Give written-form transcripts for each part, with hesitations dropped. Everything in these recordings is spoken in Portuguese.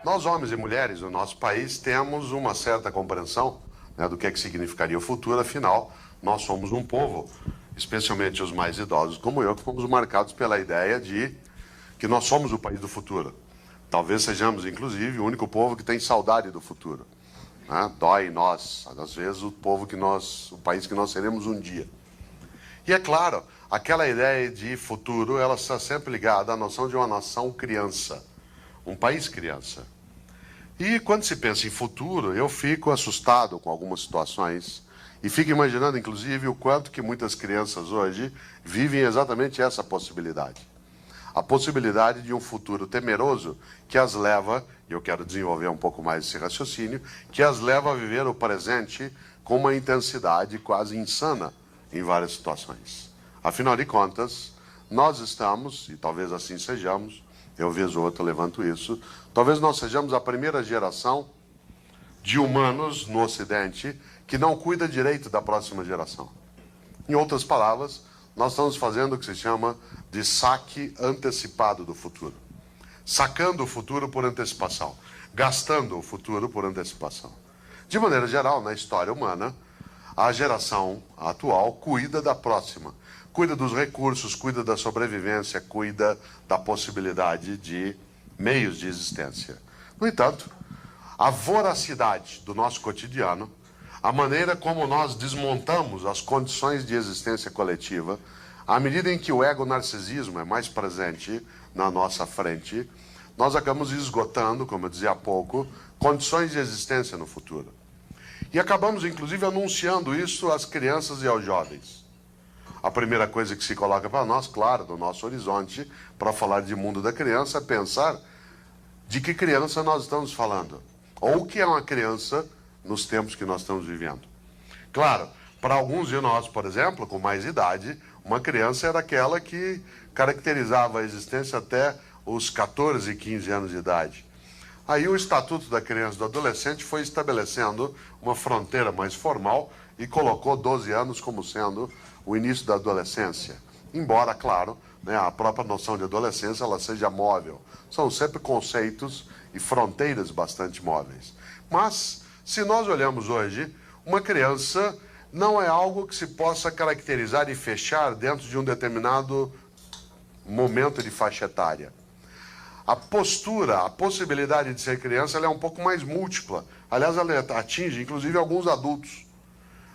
Nós, homens e mulheres no nosso país, temos uma certa compreensão, né, do que é que significaria o futuro. Afinal, nós somos um povo, especialmente os mais idosos como eu, que fomos marcados pela ideia de que nós somos o país do futuro. Talvez sejamos, inclusive, o único povo que tem saudade do futuro, né? Dói em nós, às vezes, o país que nós seremos um dia. E é claro, aquela ideia de futuro, ela está sempre ligada à noção de uma nação criança, um país criança. E quando se pensa em futuro, eu fico assustado com algumas situações e fico imaginando, inclusive, o quanto que muitas crianças hoje vivem exatamente essa possibilidade. A possibilidade de um futuro temeroso que as leva, e eu quero desenvolver um pouco mais esse raciocínio, que as leva a viver o presente com uma intensidade quase insana em várias situações. Afinal de contas, nós estamos, e talvez assim sejamos, eu vez ou outra levanto isso, talvez nós sejamos a primeira geração de humanos no Ocidente que não cuida direito da próxima geração. Em outras palavras, nós estamos fazendo o que se chama de saque antecipado do futuro. Sacando o futuro por antecipação. Gastando o futuro por antecipação. De maneira geral, na história humana, a geração atual cuida da próxima. Cuida dos recursos, cuida da sobrevivência, cuida da possibilidade de meios de existência. No entanto, a voracidade do nosso cotidiano, a maneira como nós desmontamos as condições de existência coletiva, à medida em que o ego-narcisismo é mais presente na nossa frente, nós acabamos esgotando, como eu dizia há pouco, condições de existência no futuro. E acabamos, inclusive, anunciando isso às crianças e aos jovens. A primeira coisa que se coloca para nós, claro, no nosso horizonte, para falar de mundo da criança, é pensar de que criança nós estamos falando. Ou o que é uma criança nos tempos que nós estamos vivendo. Claro, para alguns de nós, por exemplo, com mais idade, uma criança era aquela que caracterizava a existência até os 14, 15 anos de idade. Aí o Estatuto da Criança e do Adolescente foi estabelecendo uma fronteira mais formal e colocou 12 anos como sendo o início da adolescência. Embora, claro, né, a própria noção de adolescência ela seja móvel. São sempre conceitos e fronteiras bastante móveis. Mas, se nós olhamos hoje, uma criança não é algo que se possa caracterizar e fechar dentro de um determinado momento de faixa etária. A postura, a possibilidade de ser criança, ela é um pouco mais múltipla. Aliás, ela atinge, inclusive, alguns adultos.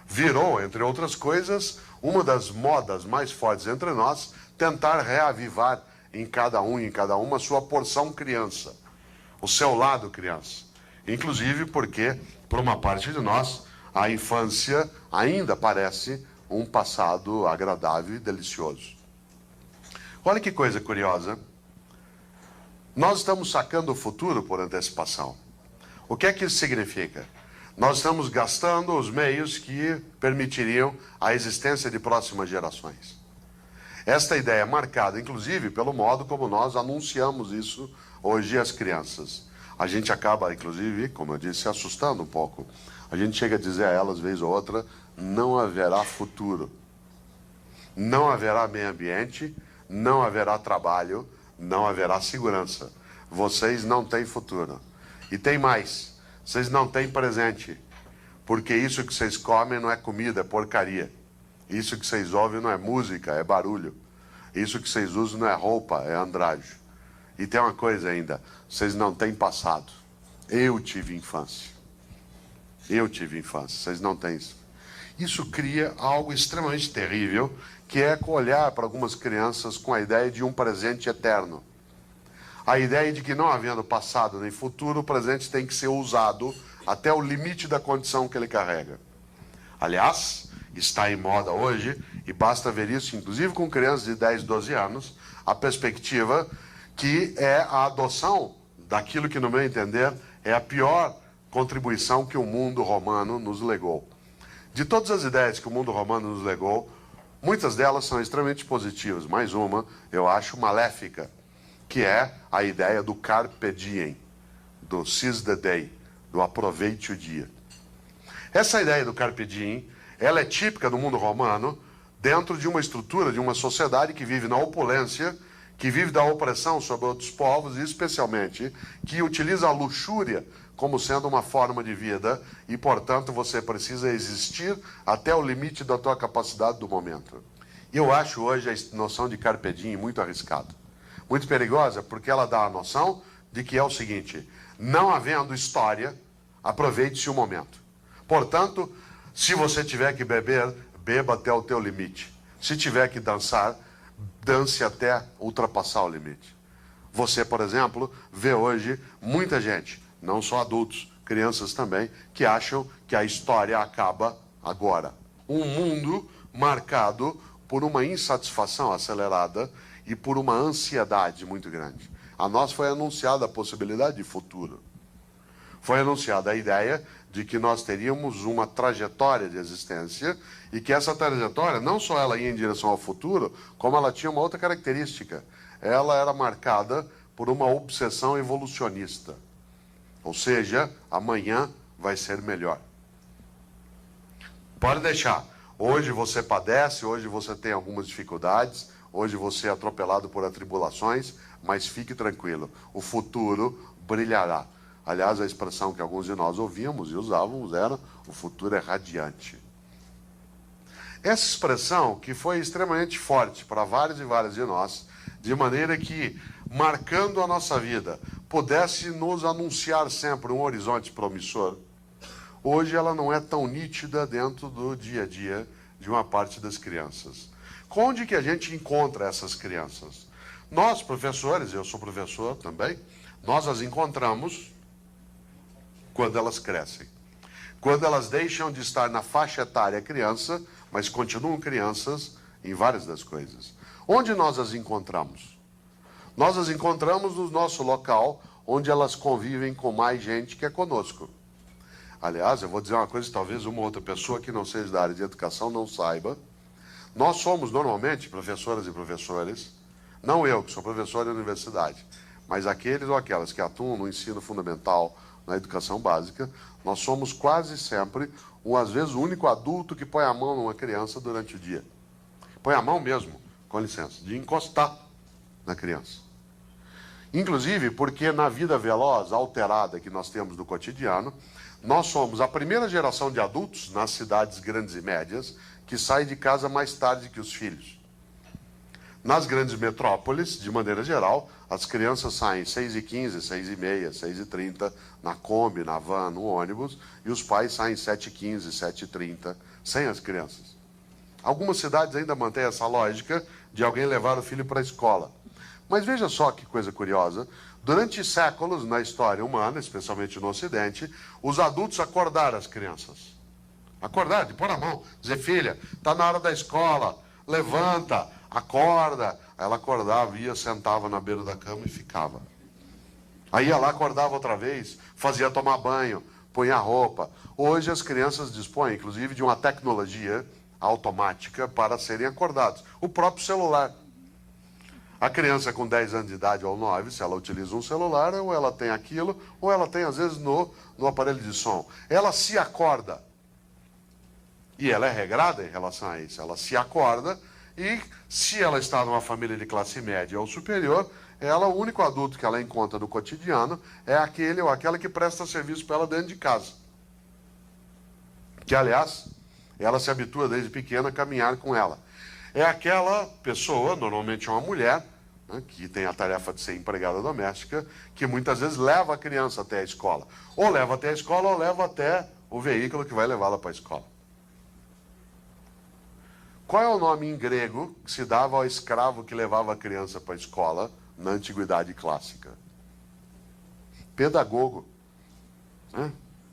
Virou, entre outras coisas, uma das modas mais fortes entre nós, tentar reavivar em cada um e em cada uma a sua porção criança, o seu lado criança. Inclusive porque, por uma parte de nós, a infância ainda parece um passado agradável e delicioso. Olha que coisa curiosa. Nós estamos sacando o futuro por antecipação. O que é que isso significa? Nós estamos gastando os meios que permitiriam a existência de próximas gerações. Esta ideia é marcada, inclusive, pelo modo como nós anunciamos isso hoje às crianças. A gente acaba, inclusive, como eu disse, se assustando um pouco. A gente chega a dizer a elas, vez ou outra, não haverá futuro. Não haverá meio ambiente, não haverá trabalho, não haverá segurança. Vocês não têm futuro. E tem mais, vocês não têm presente. Porque isso que vocês comem não é comida, é porcaria. Isso que vocês ouvem não é música, é barulho. Isso que vocês usam não é roupa, é andrajo. E tem uma coisa ainda, vocês não têm passado. Eu tive infância. Eu tive infância, vocês não têm isso. Isso cria algo extremamente terrível, que é olhar para algumas crianças com a ideia de um presente eterno. A ideia de que não havendo passado nem futuro, o presente tem que ser usado até o limite da condição que ele carrega. Aliás, está em moda hoje, e basta ver isso, inclusive com crianças de 10, 12 anos, a perspectiva que é a adoção daquilo que, no meu entender, é a pior contribuição que o mundo romano nos legou. De todas as ideias que o mundo romano nos legou, muitas delas são extremamente positivas. Mais uma, eu acho, maléfica, que é a ideia do carpe diem, do seize the day, do aproveite o dia. Essa ideia do carpe diem, ela é típica do mundo romano, dentro de uma estrutura, de uma sociedade que vive na opulência, que vive da opressão sobre outros povos e, especialmente, que utiliza a luxúria como sendo uma forma de vida e, portanto, você precisa existir até o limite da tua capacidade do momento. Eu acho hoje a noção de carpe diem muito arriscada, muito perigosa, porque ela dá a noção de que é o seguinte: não havendo história, aproveite-se o momento. Portanto, se você tiver que beber, beba até o teu limite. Se tiver que dançar, dance até ultrapassar o limite. Você, por exemplo, vê hoje muita gente, não só adultos, crianças também, que acham que a história acaba agora. Um mundo marcado por uma insatisfação acelerada e por uma ansiedade muito grande. A nós foi anunciada a possibilidade de futuro. Foi anunciada a ideia de que nós teríamos uma trajetória de existência e que essa trajetória, não só ela ia em direção ao futuro, como ela tinha uma outra característica. Ela era marcada por uma obsessão evolucionista. Ou seja, amanhã vai ser melhor. Pode deixar. Hoje você padece, hoje você tem algumas dificuldades, hoje você é atropelado por atribulações, mas fique tranquilo, o futuro brilhará. Aliás, a expressão que alguns de nós ouvíamos e usávamos era: o futuro é radiante. Essa expressão, que foi extremamente forte para vários e várias de nós, de maneira que, marcando a nossa vida, pudesse nos anunciar sempre um horizonte promissor, hoje ela não é tão nítida dentro do dia a dia de uma parte das crianças. Onde que a gente encontra essas crianças? Nós, professores, eu sou professor também, nós as encontramos quando elas crescem. Quando elas deixam de estar na faixa etária criança, mas continuam crianças em várias das coisas. Onde nós as encontramos? Nós as encontramos no nosso local, onde elas convivem com mais gente que é conosco. Aliás, eu vou dizer uma coisa que talvez uma outra pessoa que não seja da área de educação não saiba. Nós somos normalmente, professoras e professores, não eu, que sou professor de universidade, mas aqueles ou aquelas que atuam no ensino fundamental, na educação básica, nós somos quase sempre, às vezes, o único adulto que põe a mão numa criança durante o dia. Põe a mão mesmo, com licença, de encostar na criança. Inclusive porque na vida veloz, alterada que nós temos no cotidiano, nós somos a primeira geração de adultos nas cidades grandes e médias que sai de casa mais tarde que os filhos. Nas grandes metrópoles, de maneira geral, as crianças saem 6h15, 6h30, 6h30, na Kombi, na van, no ônibus, e os pais saem 7h15, 7h30, sem as crianças. Algumas cidades ainda mantêm essa lógica de alguém levar o filho para a escola. Mas veja só que coisa curiosa, durante séculos na história humana, especialmente no Ocidente, os adultos acordaram as crianças. Acordar, de pôr a mão, dizer: filha, está na hora da escola, levanta, acorda. Ela acordava, ia, sentava na beira da cama e ficava. Aí ia lá, acordava outra vez, fazia tomar banho, punha roupa. Hoje as crianças dispõem, inclusive, de uma tecnologia automática para serem acordados. O próprio celular. A criança com 10 anos de idade ou 9, se ela utiliza um celular, ou ela tem aquilo, ou ela tem, às vezes, no aparelho de som. Ela se acorda. E ela é regrada em relação a isso. Ela se acorda e, se ela está numa família de classe média ou superior, o único adulto que ela encontra no cotidiano é aquele ou aquela que presta serviço para ela dentro de casa. Que, aliás, ela se habitua desde pequena a caminhar com ela. É aquela pessoa, normalmente uma mulher, né, que tem a tarefa de ser empregada doméstica, que muitas vezes leva a criança até a escola. Ou leva até a escola, ou leva até o veículo que vai levá-la para a escola. Qual é o nome em grego que se dava ao escravo que levava a criança para a escola na antiguidade clássica? Pedagogo. Né?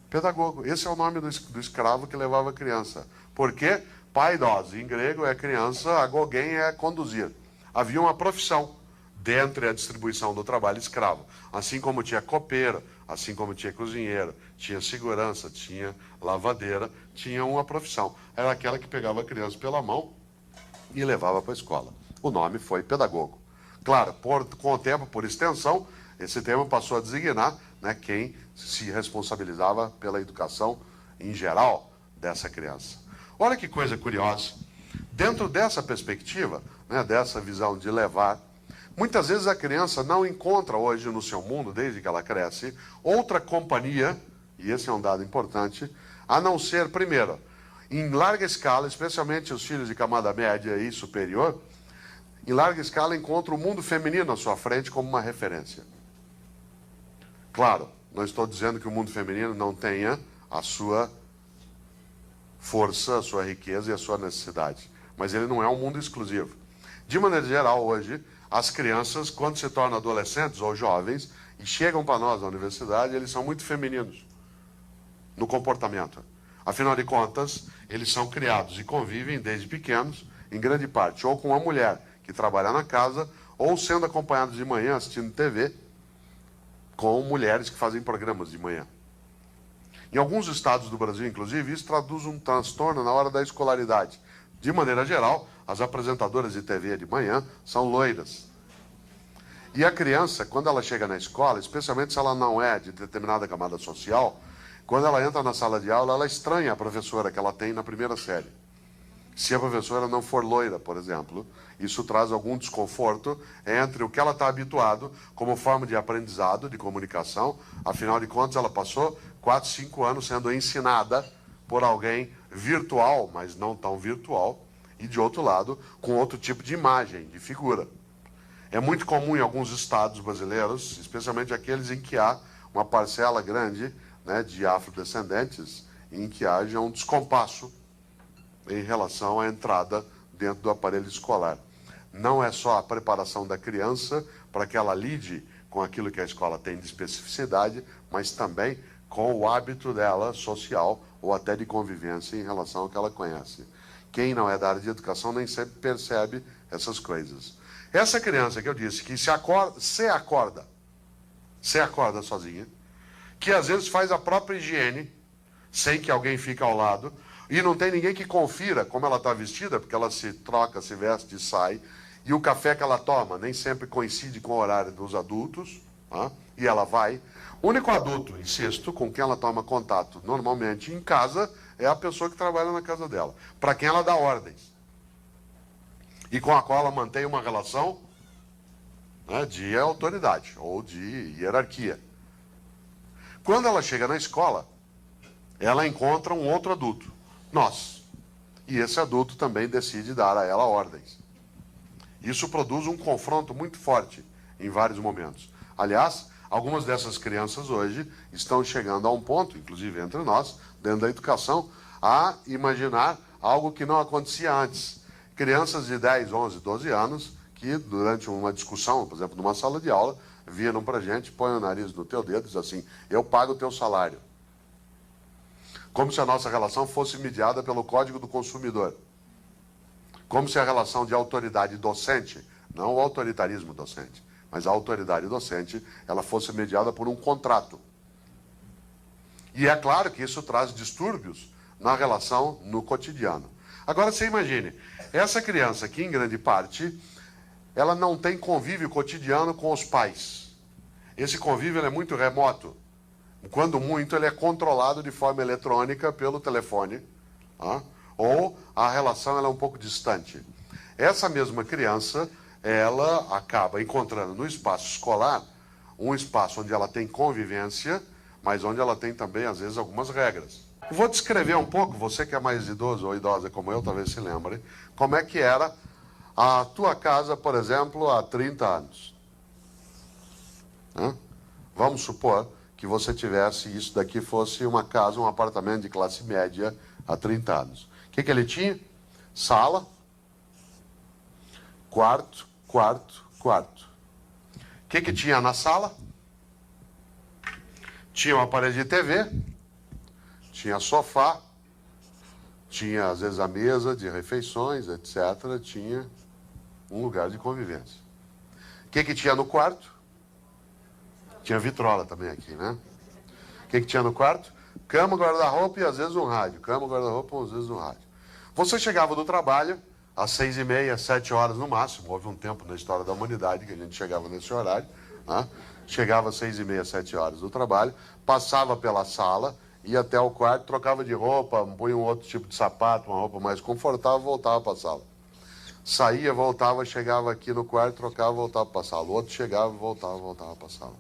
Pedagogo. Esse é o nome do escravo que levava a criança. Por quê? Paidos, em grego é criança, agogen é conduzir. Havia uma profissão dentro da distribuição do trabalho escravo. Assim como tinha copeiro, assim como tinha cozinheiro, tinha segurança, tinha lavadeira, tinha uma profissão. Era aquela que pegava a criança pela mão e levava para a escola. O nome foi pedagogo. Claro, com o tempo, por extensão, esse termo passou a designar, né, quem se responsabilizava pela educação em geral dessa criança. Olha que coisa curiosa. Dentro dessa perspectiva, né, dessa visão de levar, muitas vezes a criança não encontra hoje no seu mundo, desde que ela cresce, outra companhia, e esse é um dado importante, a não ser, primeiro, em larga escala, especialmente os filhos de camada média e superior, em larga escala encontra o mundo feminino à sua frente como uma referência. Claro, não estou dizendo que o mundo feminino não tenha a sua força, a sua riqueza e a sua necessidade, mas ele não é um mundo exclusivo. De maneira geral, hoje, as crianças, quando se tornam adolescentes ou jovens e chegam para nós na universidade, eles são muito femininos no comportamento. Afinal de contas, eles são criados e convivem desde pequenos, em grande parte, ou com uma mulher que trabalha na casa, ou sendo acompanhados de manhã assistindo TV, com mulheres que fazem programas de manhã. Em alguns estados do Brasil, inclusive, isso traduz um transtorno na hora da escolaridade. De maneira geral, as apresentadoras de TV de manhã são loiras. E a criança, quando ela chega na escola, especialmente se ela não é de determinada camada social, quando ela entra na sala de aula, ela estranha a professora que ela tem na primeira série. Se a professora não for loira, por exemplo, isso traz algum desconforto entre o que ela está habituado como forma de aprendizado, de comunicação. Afinal de contas, ela passou 4, 5 anos sendo ensinada por alguém virtual, mas não tão virtual, e de outro lado, com outro tipo de imagem, de figura. É muito comum em alguns estados brasileiros, especialmente aqueles em que há uma parcela grande, né, de afrodescendentes, em que haja um descompasso em relação à entrada dentro do aparelho escolar. Não é só a preparação da criança para que ela lide com aquilo que a escola tem de especificidade, mas também com o hábito dela social ou até de convivência em relação ao que ela conhece. Quem não é da área de educação nem sempre percebe essas coisas. Essa criança que eu disse que se acorda sozinha, que às vezes faz a própria higiene, sem que alguém fique ao lado, e não tem ninguém que confira como ela está vestida, porque ela se troca, se veste e sai, e o café que ela toma nem sempre coincide com o horário dos adultos, tá? E ela vai. O único adulto, insisto, com quem ela toma contato normalmente em casa é a pessoa que trabalha na casa dela, para quem ela dá ordens, e com a qual ela mantém uma relação, né, de autoridade ou de hierarquia. Quando ela chega na escola, ela encontra um outro adulto, nós. E esse adulto também decide dar a ela ordens. Isso produz um confronto muito forte em vários momentos. Aliás, algumas dessas crianças hoje estão chegando a um ponto, inclusive entre nós, dentro da educação, a imaginar algo que não acontecia antes. Crianças de 10, 11, 12 anos, que durante uma discussão, por exemplo, numa sala de aula, viram para a gente, põe o nariz no teu dedo e diz assim, eu pago o teu salário. Como se a nossa relação fosse mediada pelo Código do Consumidor. Como se a relação de autoridade docente, não o autoritarismo docente, mas a autoridade docente, ela fosse mediada por um contrato. E é claro que isso traz distúrbios na relação no cotidiano. Agora você imagine, essa criança que em grande parte, ela não tem convívio cotidiano com os pais. Esse convívio ele é muito remoto. Quando muito, ele é controlado de forma eletrônica pelo telefone, tá? Ou a relação ela é um pouco distante. Essa mesma criança, ela acaba encontrando no espaço escolar um espaço onde ela tem convivência, mas onde ela tem também, às vezes, algumas regras. Eu vou descrever um pouco, você que é mais idoso ou idosa como eu, talvez se lembre, como é que era a tua casa, por exemplo, há 30 anos. Vamos supor que você tivesse, isso daqui fosse uma casa, um apartamento de classe média há 30 anos. O que ele tinha? Sala, quarto, quarto, quarto. O que tinha na sala? Tinha uma parede de TV, tinha sofá, tinha às vezes a mesa de refeições, etc. Tinha um lugar de convivência. O que tinha no quarto? Tinha vitrola também aqui, né? O que tinha no quarto? Cama, guarda-roupa e às vezes um rádio. Cama, guarda-roupa e às vezes um rádio. Você chegava do trabalho às 6h30, 7 horas no máximo. Houve um tempo na história da humanidade que a gente chegava nesse horário, né? Chegava às 6h30, 7 horas do trabalho, passava pela sala ia até o quarto, trocava de roupa, punha um outro tipo de sapato, uma roupa mais confortável, voltava para a sala. Saía, voltava, chegava aqui no quarto, trocava, voltava para a sala. O outro chegava, voltava para a sala.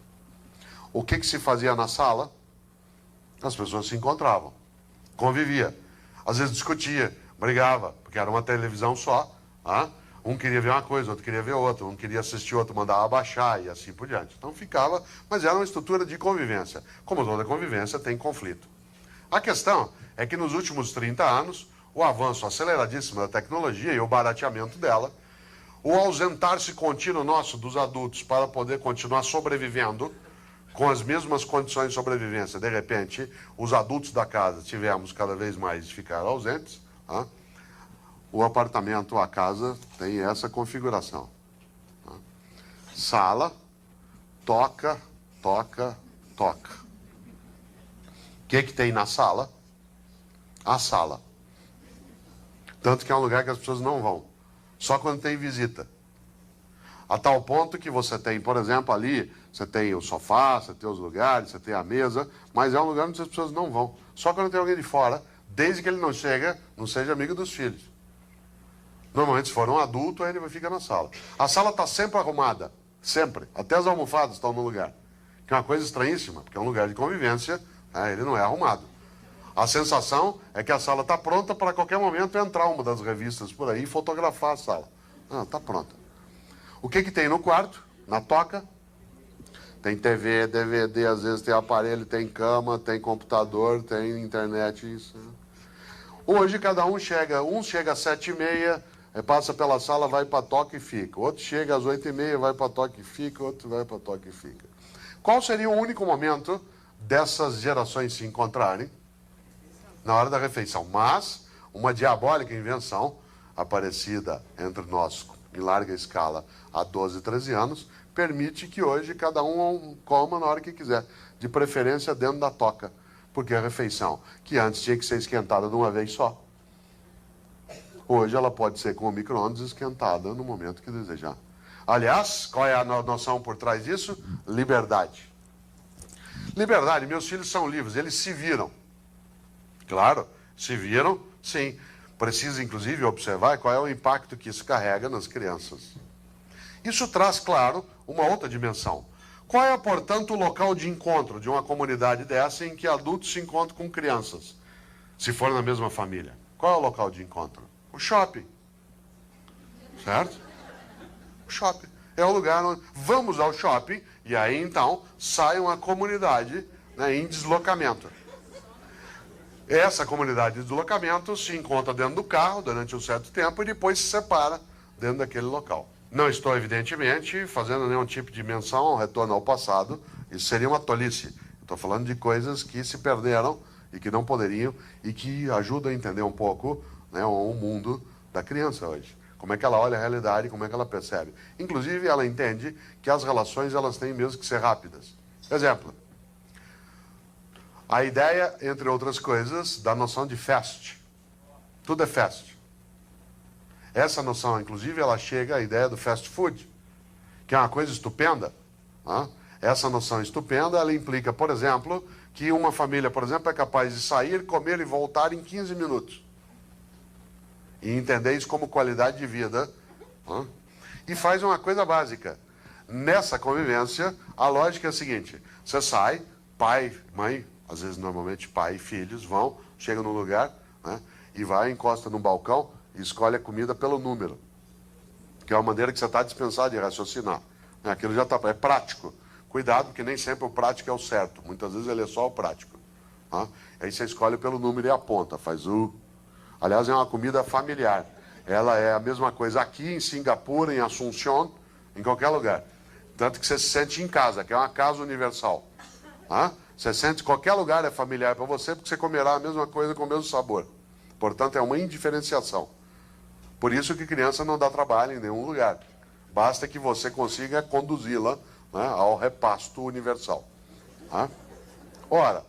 O que se fazia na sala? As pessoas se encontravam, convivia, às vezes discutia, brigava, porque era uma televisão só. Um queria ver uma coisa, outro queria ver outra, um queria assistir outro, mandava abaixar e assim por diante. Então ficava, mas era uma estrutura de convivência. Como toda convivência, tem conflito. A questão é que nos últimos 30 anos, o avanço aceleradíssimo da tecnologia e o barateamento dela, o ausentar-se contínuo nosso dos adultos para poder continuar sobrevivendo com as mesmas condições de sobrevivência. De repente, os adultos da casa tivemos cada vez mais de ficar ausentes. O apartamento, a casa, tem essa configuração. Sala, toca, toca, toca. O que tem na sala? A sala. Tanto que é um lugar que as pessoas não vão. Só quando tem visita. A tal ponto que você tem, por exemplo, ali, você tem o sofá, você tem os lugares, você tem a mesa, mas é um lugar onde as pessoas não vão. Só quando tem alguém de fora, desde que ele não seja amigo dos filhos. Normalmente, se for um adulto, aí ele fica na sala. A sala está sempre arrumada. Sempre. Até as almofadas estão no lugar. Que é uma coisa estranhíssima, porque é um lugar de convivência, ele não é arrumado. A sensação é que a sala está pronta para a qualquer momento entrar uma das revistas por aí e fotografar a sala. Está pronta. O que tem no quarto? Na toca? Tem TV, DVD, às vezes tem aparelho, tem cama, tem computador, tem internet. Isso. Hoje cada um chega às 7h30, passa pela sala, vai para a toca e fica. Outro chega às 8h30, vai para a toca e fica, outro vai para a toca e fica. Qual seria o único momento dessas gerações se encontrarem? Na hora da refeição. Mas uma diabólica invenção, aparecida entre nós em larga escala há 12, 13 anos, permite que hoje cada um coma na hora que quiser, de preferência dentro da toca. Porque a refeição, que antes tinha que ser esquentada de uma vez só, hoje ela pode ser com o micro-ondas esquentada no momento que desejar. Aliás, qual é a noção por trás disso? Liberdade. Liberdade, meus filhos são livres, eles se viram. Claro, se viram, sim. Precisa, inclusive, observar qual é o impacto que isso carrega nas crianças. Isso traz, claro, uma outra dimensão. Qual é, portanto, o local de encontro de uma comunidade dessa em que adultos se encontram com crianças, se for na mesma família? Qual é o local de encontro? O shopping. Certo? O shopping. É o lugar onde vamos ao shopping e aí, então, sai uma comunidade, em deslocamento. Essa comunidade de deslocamento se encontra dentro do carro durante um certo tempo e depois se separa dentro daquele local. Não estou, evidentemente, fazendo nenhum tipo de menção ao retorno ao passado. Isso seria uma tolice. Estou falando de coisas que se perderam e que não poderiam e que ajudam a entender um pouco o mundo da criança hoje. Como é que ela olha a realidade, como é que ela percebe. Inclusive, ela entende que as relações elas têm mesmo que ser rápidas. Exemplo. A ideia, entre outras coisas, da noção de fast. Tudo é fast. Essa noção, inclusive, ela chega à ideia do fast food, que é uma coisa estupenda. Essa noção estupenda, ela implica, por exemplo, que uma família, por exemplo, é capaz de sair, comer e voltar em 15 minutos. E entender isso como qualidade de vida. E faz uma coisa básica. Nessa convivência, a lógica é a seguinte. Você sai, pai, mãe, às vezes normalmente pai e filhos vão, chegam no lugar, e vai, encosta no balcão e escolhe a comida pelo número. Que é uma maneira que você está dispensado de raciocinar. Aquilo já está, é prático. Cuidado, porque nem sempre o prático é o certo. Muitas vezes ele é só o prático. Aí você escolhe pelo número e aponta, faz o... Aliás, é uma comida familiar. Ela é a mesma coisa aqui em Singapura, em Assunção, em qualquer lugar. Tanto que você se sente em casa, que é uma casa universal. Você sente que qualquer lugar é familiar para você, porque você comerá a mesma coisa com o mesmo sabor. Portanto, é uma indiferenciação. Por isso que criança não dá trabalho em nenhum lugar. Basta que você consiga conduzi-la ao repasto universal. Ora,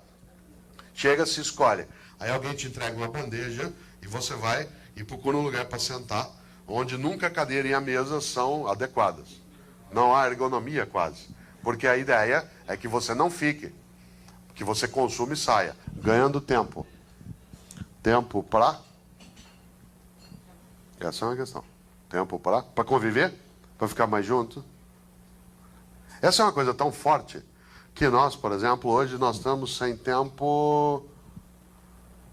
chega, se escolhe. Aí alguém te entrega uma bandeja e você vai e procura um lugar para sentar, onde nunca a cadeira e a mesa são adequadas. Não há ergonomia quase. Porque a ideia é que você não fique, que você consuma e saia. Ganhando tempo. Tempo para... Essa é uma questão. Tempo para conviver? Para ficar mais junto? Essa é uma coisa tão forte que nós, por exemplo, hoje nós estamos sem tempo,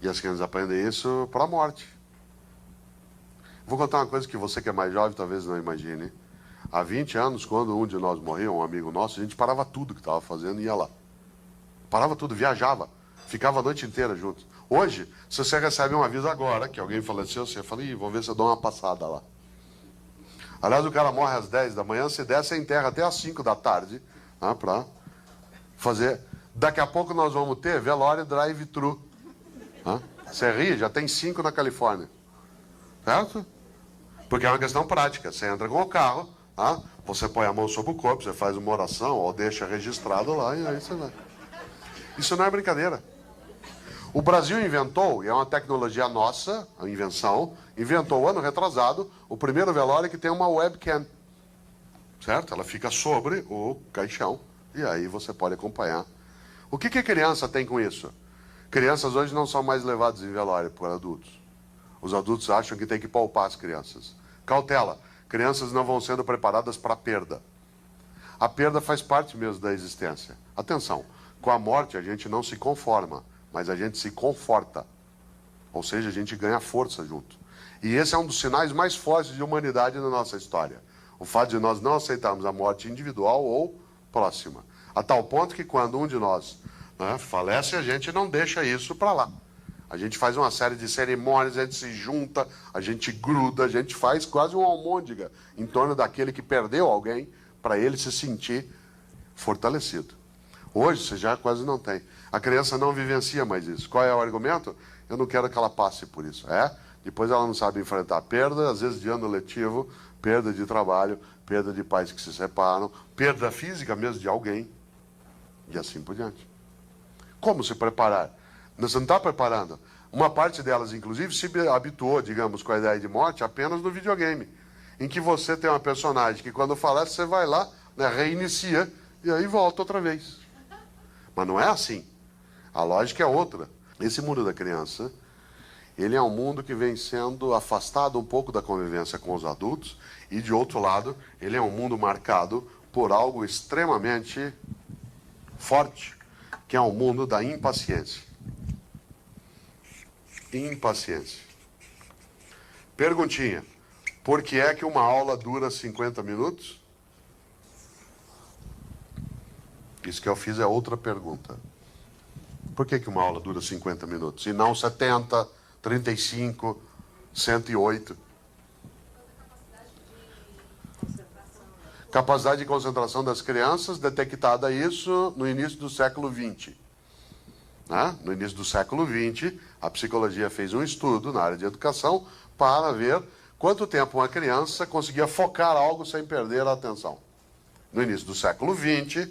e as crianças aprendem isso para a morte. Vou contar uma coisa que você que é mais jovem talvez não imagine. Há 20 anos, quando um de nós morria, um amigo nosso, a gente parava tudo que estava fazendo e ia lá. Parava tudo, viajava, ficava a noite inteira juntos. Hoje, se você recebe um aviso agora que alguém faleceu, você fala, vou ver se eu dou uma passada lá. Aliás, o cara morre às 10 da manhã, se der, você enterra até às 5 da tarde, né, para fazer. Daqui a pouco nós vamos ter velório drive-thru. Né? Você ri, já tem 5 na Califórnia. Certo? Porque é uma questão prática. Você entra com o carro, né, você põe a mão sobre o corpo, você faz uma oração, ou deixa registrado lá, e aí você vai. Isso não é brincadeira. O Brasil inventou, e é uma tecnologia nossa, a invenção, inventou ano retrasado, o primeiro velório que tem uma webcam. Certo? Ela fica sobre o caixão, e aí você pode acompanhar. O que a criança tem com isso? Crianças hoje não são mais levadas em velório por adultos. Os adultos acham que tem que poupar as crianças. Cautela, crianças não vão sendo preparadas para a perda. A perda faz parte mesmo da existência. Atenção, com a morte a gente não se conforma, mas a gente se conforta. Ou seja, a gente ganha força junto. E esse é um dos sinais mais fortes de humanidade na nossa história. O fato de nós não aceitarmos a morte individual ou próxima. A tal ponto que quando um de nós, né, falece, a gente não deixa isso para lá. A gente faz uma série de cerimônias, a gente se junta, a gente gruda, a gente faz quase uma almôndega em torno daquele que perdeu alguém, para ele se sentir fortalecido. Hoje você já quase não tem. A criança não vivencia mais isso. Qual é o argumento? Eu não quero que ela passe por isso. Depois ela não sabe enfrentar perda, às vezes de ano letivo, perda de trabalho, perda de pais que se separam, perda física mesmo de alguém, e assim por diante. Como se preparar? Você não está preparando. Uma parte delas, inclusive, se habituou, digamos, com a ideia de morte apenas no videogame, em que você tem uma personagem que quando falece, você vai lá, né, reinicia, e aí volta outra vez. Mas não é assim. A lógica é outra. Esse mundo da criança, ele é um mundo que vem sendo afastado um pouco da convivência com os adultos, e de outro lado, ele é um mundo marcado por algo extremamente forte, que é o mundo da impaciência. Impaciência. Perguntinha. Por que é que uma aula dura 50 minutos? Isso que eu fiz é outra pergunta. Por que uma aula dura 50 minutos? E não 70, 35, 108? Capacidade de concentração das crianças, detectada isso no início do século XX. Né? No início do século XX, a psicologia fez um estudo na área de educação para ver quanto tempo uma criança conseguia focar algo sem perder a atenção. No início do século XX,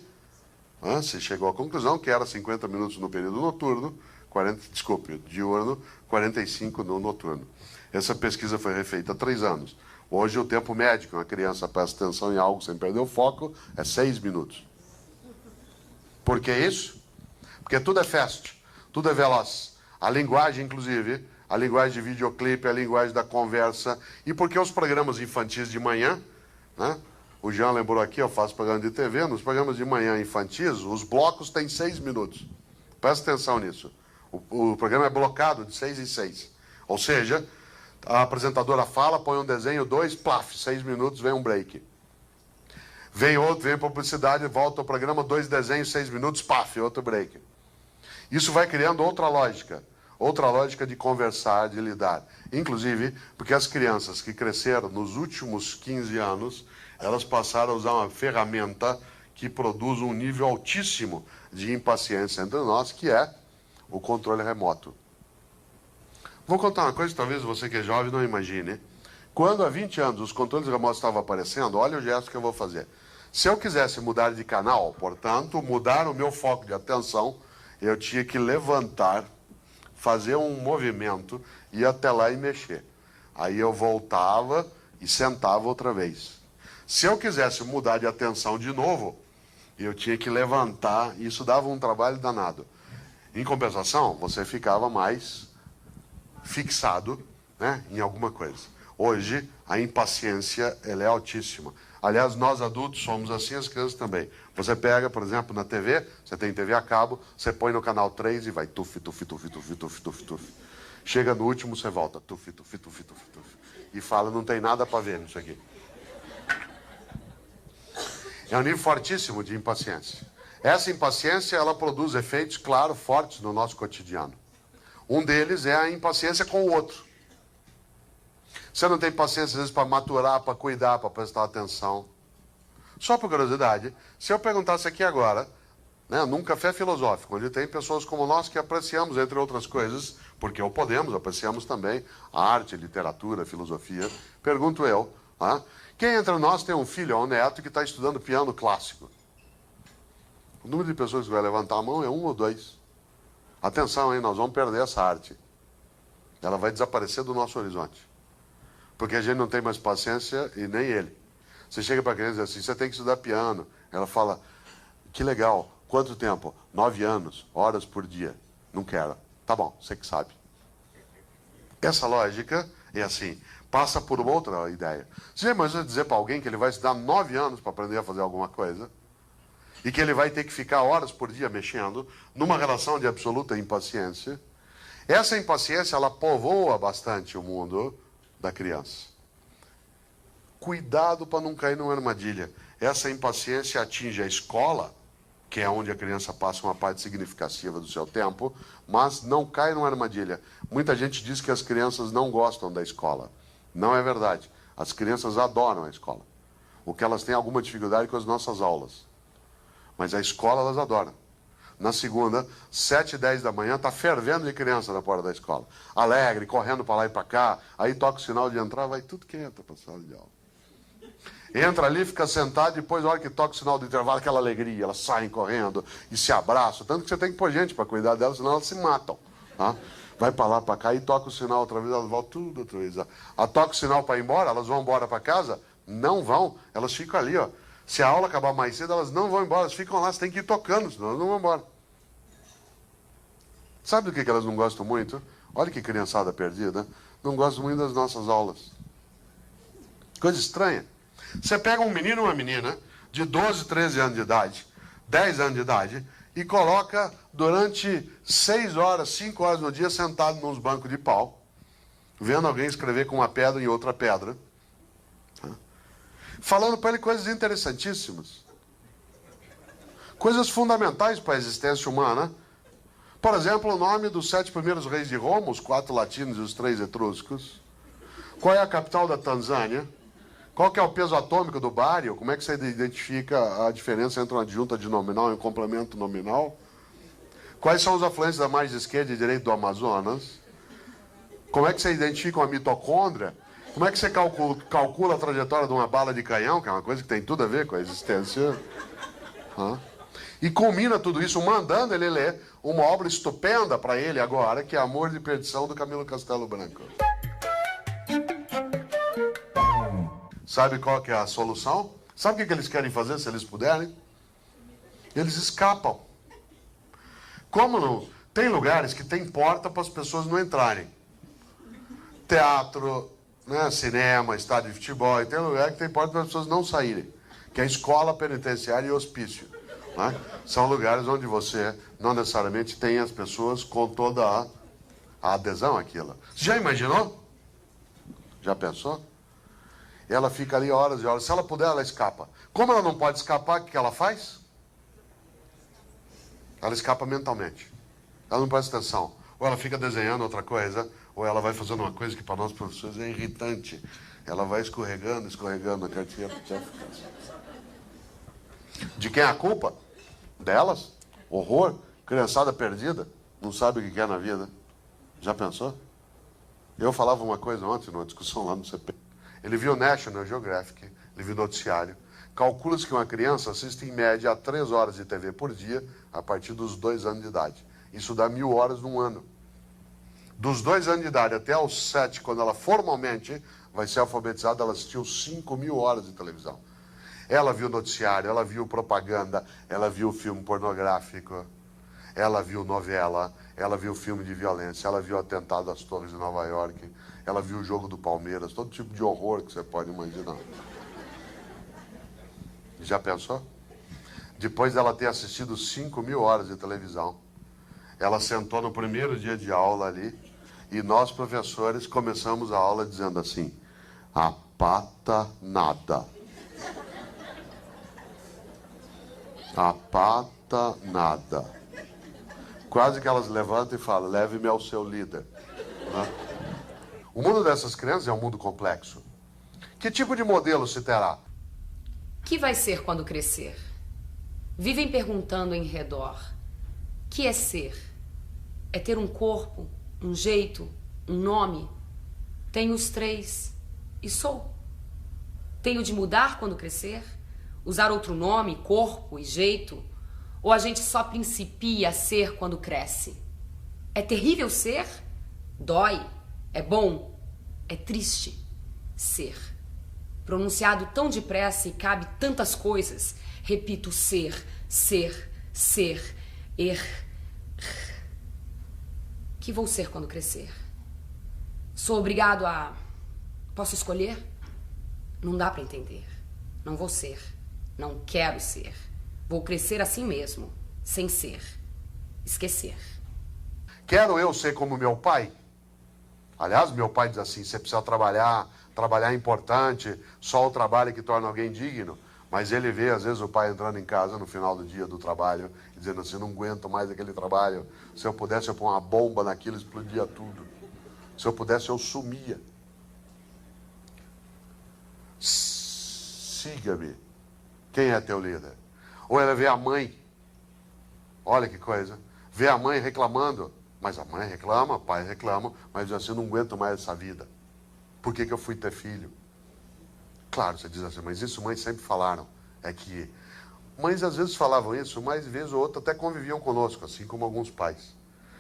se chegou à conclusão que era 50 minutos no período noturno, diurno, 45 no noturno. Essa pesquisa foi refeita há 3 anos. Hoje o tempo médio que uma criança presta atenção em algo sem perder o foco é 6 minutos. Por que isso? Porque tudo é fast, tudo é veloz. A linguagem, inclusive, a linguagem de videoclipe, a linguagem da conversa. E porque os programas infantis de manhã, né? O Jean lembrou aqui, eu faço programa de TV, nos programas de manhã infantis, os blocos têm 6 minutos. Presta atenção nisso. O programa é blocado de 6 em 6. Ou seja, a apresentadora fala, põe um desenho, 2, plaf, 6 minutos, vem um break. Vem outro, vem publicidade, volta ao programa, 2 desenhos, 6 minutos, paf, outro break. Isso vai criando outra lógica de conversar, de lidar. Inclusive, porque as crianças que cresceram nos últimos 15 anos, elas passaram a usar uma ferramenta que produz um nível altíssimo de impaciência entre nós, que é o controle remoto. Vou contar uma coisa que talvez você que é jovem não imagine. Quando há 20 anos os controles remotos estavam aparecendo, olha o gesto que eu vou fazer. Se eu quisesse mudar de canal, portanto, mudar o meu foco de atenção, eu tinha que levantar, fazer um movimento, ir até lá e mexer. Aí eu voltava e sentava outra vez. Se eu quisesse mudar de atenção de novo, eu tinha que levantar, e isso dava um trabalho danado. Em compensação, você ficava mais fixado, né, em alguma coisa. Hoje, a impaciência ela é altíssima. Aliás, nós adultos somos assim, as crianças também. Você pega, por exemplo, na TV, você tem TV a cabo, você põe no canal 3 e vai tuf, tuf, tuf, tuf, tuf, tuf, tuf. Chega no último, você volta tuf, tuf, tuf, tuf, tuf. E fala, não tem nada para ver nisso aqui. É um nível fortíssimo de impaciência. Essa impaciência, ela produz efeitos, claro, fortes no nosso cotidiano. Um deles é a impaciência com o outro. Você não tem paciência, às vezes, para maturar, para cuidar, para prestar atenção. Só por curiosidade, se eu perguntasse aqui agora, né, num café filosófico, onde tem pessoas como nós que apreciamos, entre outras coisas, porque o podemos, apreciamos também a arte, literatura, filosofia, pergunto eu, quem entre nós tem um filho ou um neto que está estudando piano clássico? O número de pessoas que vai levantar a mão é 1 ou 2. Atenção, hein, nós vamos perder essa arte. Ela vai desaparecer do nosso horizonte. Porque a gente não tem mais paciência e nem ele. Você chega para a criança e diz assim, você tem que estudar piano. Ela fala, que legal, quanto tempo? 9 anos, horas por dia. Não quero. Tá bom, você que sabe. Essa lógica é assim, passa por uma outra ideia. Você já imagina dizer para alguém que ele vai estudar 9 anos para aprender a fazer alguma coisa? E que ele vai ter que ficar horas por dia mexendo numa relação de absoluta impaciência? Essa impaciência, ela povoa bastante o mundo da criança. Cuidado para não cair numa armadilha. Essa impaciência atinge a escola, que é onde a criança passa uma parte significativa do seu tempo, mas não cai numa armadilha. Muita gente diz que as crianças não gostam da escola. Não é verdade. As crianças adoram a escola. O que elas têm alguma dificuldade com as nossas aulas. Mas a escola elas adoram. Na segunda, 7h10 da manhã, está fervendo de criança na porta da escola. Alegre, correndo para lá e para cá. Aí toca o sinal de entrar, vai tudo que entra para a sala de aula. Entra ali, fica sentado, depois, na hora que toca o sinal do intervalo, aquela alegria, elas saem correndo e se abraçam. Tanto que você tem que pôr gente para cuidar delas, senão elas se matam. Tá? Vai para lá, para cá, e toca o sinal outra vez, elas voltam tudo outra vez. Toca o sinal para ir embora, elas vão embora para casa? Não vão, elas ficam ali, ó. Se a aula acabar mais cedo, elas não vão embora, elas ficam lá, você tem que ir tocando, senão elas não vão embora. Sabe do que elas não gostam muito? Olha que criançada perdida. Não gostam muito das nossas aulas. Coisa estranha. Você pega um menino ou uma menina de 12, 13 anos de idade, 10 anos de idade, e coloca durante 6 horas, 5 horas no dia, sentado nos bancos de pau, vendo alguém escrever com uma pedra em outra pedra, falando para ele coisas interessantíssimas. Coisas fundamentais para a existência humana. Por exemplo, o nome dos 7 primeiros reis de Roma, os 4 latinos e os 3 etruscos. Qual é a capital da Tanzânia? Qual que é o peso atômico do bário? Como é que você identifica a diferença entre uma adjunta de nominal e um complemento nominal? Quais são os afluentes da margem esquerda e direita do Amazonas? Como é que você identifica uma mitocôndria? Como é que você calcula a trajetória de uma bala de canhão, que é uma coisa que tem tudo a ver com a existência? E culmina tudo isso mandando ele ler uma obra estupenda para ele agora, que é Amor de Perdição, do Camilo Castelo Branco. Sabe qual que é a solução? Sabe o que eles querem fazer, se eles puderem? Eles escapam. Como não? Tem lugares que tem porta para as pessoas não entrarem. Teatro, né, cinema, estádio de futebol, e tem lugar que tem porta para as pessoas não saírem. Que é escola, penitenciária e hospício. Né? São lugares onde você não necessariamente tem as pessoas com toda a adesão àquilo. Você já imaginou? Já pensou? Ela fica ali horas e horas. Se ela puder, ela escapa. Como ela não pode escapar, o que ela faz? Ela escapa mentalmente. Ela não presta atenção. Ou ela fica desenhando outra coisa, ou ela vai fazendo uma coisa que para nós professores é irritante. Ela vai escorregando na cartinha. De quem é a culpa? Delas? Horror? Criançada perdida? Não sabe o que quer na vida? Já pensou? Eu falava uma coisa ontem, numa discussão lá no CP. Ele viu National Geographic, ele viu noticiário. Calcula-se que uma criança assiste em média a 3 horas de TV por dia a partir dos 2 anos de idade. Isso dá 1000 horas num ano. Dos 2 anos de idade até aos 7, quando ela formalmente vai ser alfabetizada, ela assistiu 5.000 horas de televisão. Ela viu noticiário, ela viu propaganda, ela viu filme pornográfico. ela viu novela, ela viu filme de violência, ela viu atentado às torres de Nova York, ela viu o jogo do Palmeiras, todo tipo de horror que você pode imaginar. Já pensou? Depois dela ter assistido 5.000 horas de televisão, ela sentou no primeiro dia de aula ali, e nós, professores, começamos a aula dizendo assim: a pata nada. A pata nada. Quase que elas levantam e falam: leve-me ao seu líder. Né? O mundo dessas crianças é um mundo complexo. Que tipo de modelo se terá? Que vai ser quando crescer? Vivem perguntando em redor. Que é ser? É ter um corpo, um jeito, um nome? Tenho os 3 e sou. Tenho de mudar quando crescer? Usar outro nome, corpo e jeito? Ou a gente só principia a ser quando cresce? É terrível ser? Dói. É bom? É triste. Ser. Pronunciado tão depressa e cabe tantas coisas. Repito: ser, ser, ser, Que vou ser quando crescer? Sou obrigado a... Posso escolher? Não dá pra entender. Não vou ser. Não quero ser. Vou crescer assim mesmo, sem ser. Esquecer. Quero eu ser como meu pai? Aliás, meu pai diz assim: você precisa trabalhar, trabalhar é importante, só o trabalho que torna alguém digno. Mas ele vê, às vezes, o pai entrando em casa no final do dia do trabalho, dizendo assim: não aguento mais aquele trabalho. Se eu pudesse, eu pôr uma bomba naquilo, explodia tudo. Se eu pudesse, eu sumia. Siga-me. Quem é teu líder? Ou ela vê a mãe, olha que coisa, vê a mãe reclamando, mas a mãe reclama, o pai reclama, mas diz assim: não aguento mais essa vida. Por que eu fui ter filho? Claro, você diz assim: mas isso mães sempre falaram. É que mães às vezes falavam isso, mas vez ou outra até conviviam conosco, assim como alguns pais.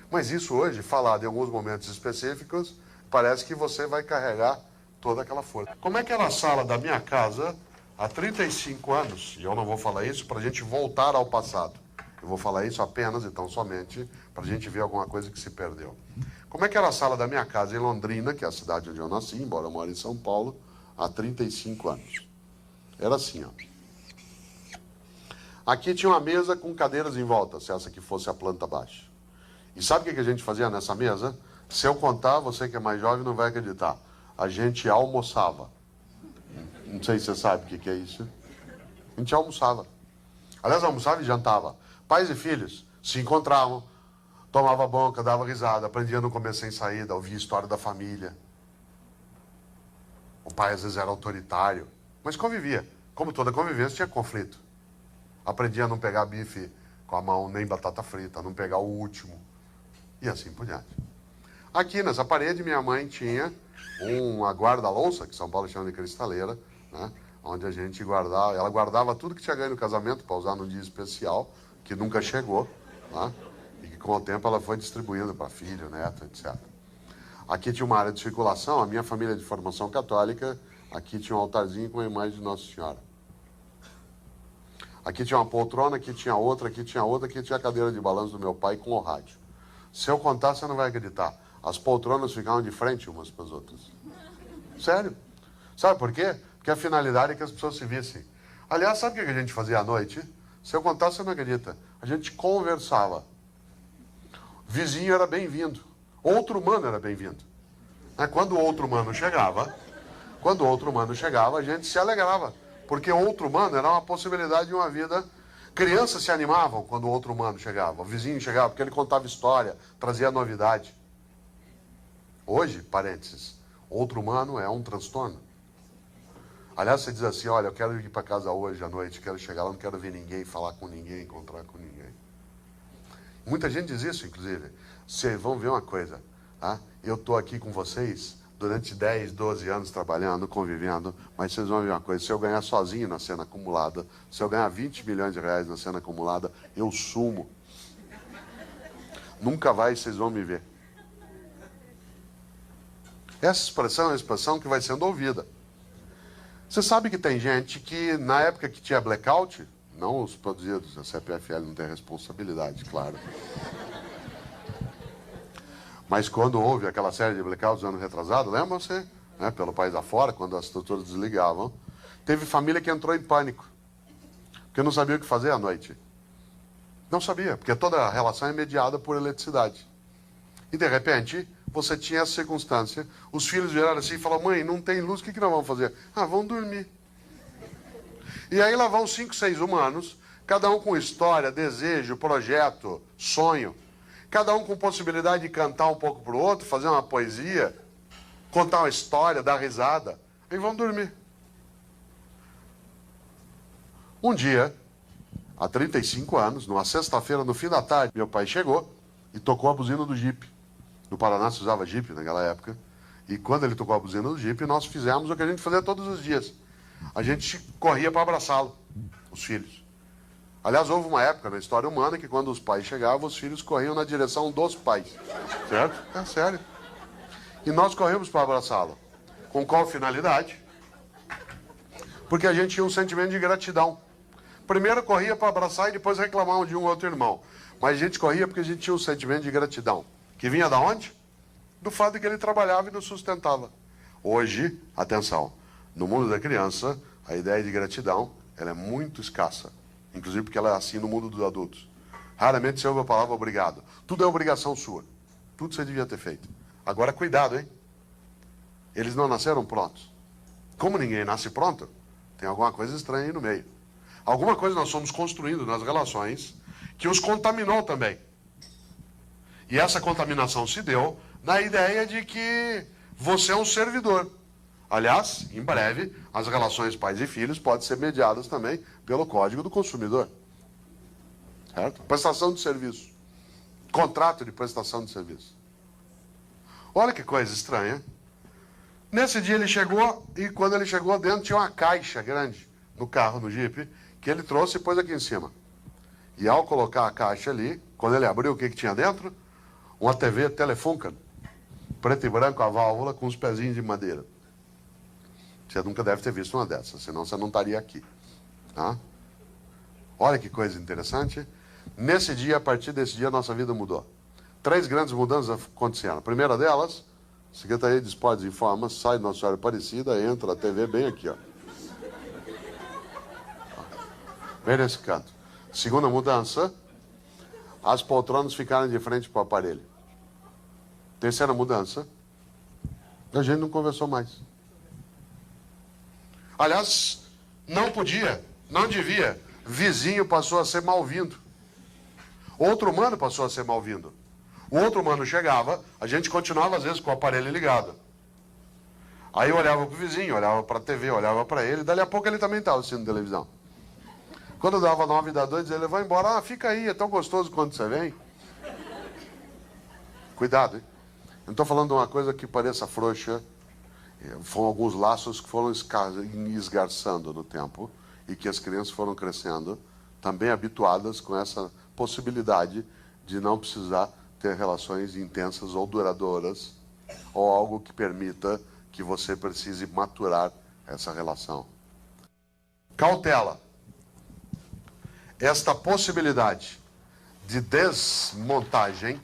Mas isso hoje, falado em alguns momentos específicos, parece que você vai carregar toda aquela força. Como é que era a sala da minha casa há 35 anos? E eu não vou falar isso para a gente voltar ao passado. Eu vou falar isso apenas e tão somente para a gente ver alguma coisa que se perdeu. Como é que era a sala da minha casa em Londrina, que é a cidade onde eu nasci, embora eu moro em São Paulo, há 35 anos. Era assim, ó. Aqui tinha uma mesa com cadeiras em volta, se essa aqui fosse a planta baixa. E sabe o que a gente fazia nessa mesa? Se eu contar, você que é mais jovem não vai acreditar. A gente almoçava. Não sei se você sabe o que é isso. A gente almoçava. Aliás, almoçava e jantava. Pais e filhos se encontravam, tomava bronca, dava risada, aprendia a não comer sem saída, ouvia a história da família. O pai às vezes era autoritário, mas convivia. Como toda convivência, tinha conflito. Aprendia a não pegar bife com a mão, nem batata frita, a não pegar o último. E assim por diante. Aqui nessa parede, minha mãe tinha uma guarda-louça, que São Paulo chama de cristaleira, né? Onde a gente guardava, ela guardava tudo que tinha ganho no casamento para usar num dia especial, que nunca chegou, né? E que com o tempo ela foi distribuindo para filho, neto, etc. Aqui tinha uma área de circulação, a minha família é de formação católica, aqui tinha um altarzinho com a imagem de Nossa Senhora. Aqui tinha uma poltrona, aqui tinha outra, aqui tinha outra, aqui tinha a cadeira de balanço do meu pai com o rádio. Se eu contar, você não vai acreditar. As poltronas ficavam de frente umas para as outras. Sério. Sabe por quê? Porque a finalidade é que as pessoas se vissem. Aliás, sabe o que a gente fazia à noite? Se eu contar, você não acredita. A gente conversava. Vizinho era bem-vindo. Outro humano era bem-vindo. Quando o outro humano chegava, a gente se alegrava. Porque o outro humano era uma possibilidade de uma vida. Crianças se animavam quando o outro humano chegava. O vizinho chegava porque ele contava história, trazia novidade. Hoje, parênteses, outro humano é um transtorno. Aliás, você diz assim: olha, eu quero ir para casa hoje à noite, quero chegar lá, não quero ver ninguém, falar com ninguém, encontrar com ninguém. Muita gente diz isso, inclusive. Vocês vão ver uma coisa, tá? Eu estou aqui com vocês durante 10, 12 anos trabalhando, convivendo, mas vocês vão ver uma coisa: se eu ganhar sozinho na cena acumulada, se eu ganhar 20 milhões de reais na cena acumulada, eu sumo. Nunca mais vocês vão me ver. Essa expressão é uma expressão que vai sendo ouvida. Você sabe que tem gente que, na época que tinha blackout, não os produzidos. A CPFL não tem responsabilidade, claro. Mas quando houve aquela série de blackouts ano retrasado, lembra você? Né, pelo país afora, quando as estruturas desligavam, teve família que entrou em pânico, porque não sabia o que fazer à noite. Não sabia, porque toda a relação é mediada por eletricidade. E de repente, você tinha essa circunstância, os filhos viraram assim e falaram: mãe, não tem luz, o que nós vamos fazer? Ah, vamos dormir. E aí lá vão 5, 6 humanos, cada um com história, desejo, projeto, sonho, cada um com possibilidade de cantar um pouco para o outro, fazer uma poesia, contar uma história, dar risada, e vão dormir. Um dia, há 35 anos, numa sexta-feira, no fim da tarde, meu pai chegou e tocou a buzina do Jeep. No Paraná se usava Jeep naquela época. E quando ele tocou a buzina do Jeep, nós fizemos o que a gente fazia todos os dias. A gente corria para abraçá-lo, os filhos. Aliás, houve uma época na história humana que quando os pais chegavam, os filhos corriam na direção dos pais. Certo? É sério. E nós corremos para abraçá-lo. Com qual finalidade? Porque a gente tinha um sentimento de gratidão. Primeiro corria para abraçar e depois reclamar de um outro irmão. Mas a gente corria porque a gente tinha um sentimento de gratidão. Que vinha da onde? Do fato de que ele trabalhava e nos sustentava. Hoje, atenção, no mundo da criança, a ideia de gratidão ela é muito escassa. Inclusive porque ela é assim no mundo dos adultos. Raramente você ouve a palavra obrigado. Tudo é obrigação sua. Tudo você devia ter feito. Agora, cuidado, hein? Eles não nasceram prontos. Como ninguém nasce pronto, tem alguma coisa estranha aí no meio. Alguma coisa nós fomos construindo nas relações que os contaminou também. E essa contaminação se deu na ideia de que você é um servidor. Aliás, em breve, as relações pais e filhos podem ser mediadas também pelo Código do Consumidor. Certo? Prestação de serviço. Contrato de prestação de serviço. Olha que coisa estranha. Nesse dia ele chegou e quando ele chegou dentro tinha uma caixa grande no carro, no Jeep, que ele trouxe e pôs aqui em cima. E ao colocar a caixa ali, quando ele abriu, o que tinha dentro? Uma TV Telefunken, preto e branco, a válvula, com os pezinhos de madeira. Você nunca deve ter visto uma dessas, senão você não estaria aqui. Tá? Olha que coisa interessante. Nesse dia, a partir desse dia, a nossa vida mudou. 3 grandes mudanças aconteceram. A primeira delas, Secretaria de Esportes informa, sai de Nossa Senhora Aparecida, entra a TV bem aqui, ó. Bem nesse canto. Segunda mudança, as poltronas ficaram de frente para o aparelho. Terceira mudança, a gente não conversou mais. Aliás, não podia, não devia. Vizinho passou a ser mal-vindo. Outro humano passou a ser mal-vindo. O outro humano chegava, a gente continuava às vezes com o aparelho ligado. Aí eu olhava para o vizinho, olhava para a TV, olhava para ele, dali a pouco ele também estava assistindo televisão. Quando dava 9 da noite, ele vai embora. Ah, fica aí, é tão gostoso quando você vem. Cuidado, hein? Eu não estou falando de uma coisa que pareça frouxa. Foram alguns laços que foram esgarçando no tempo e que as crianças foram crescendo, também habituadas com essa possibilidade de não precisar ter relações intensas ou duradouras, ou algo que permita que você precise maturar essa relação. Cautela. Esta possibilidade de desmontagem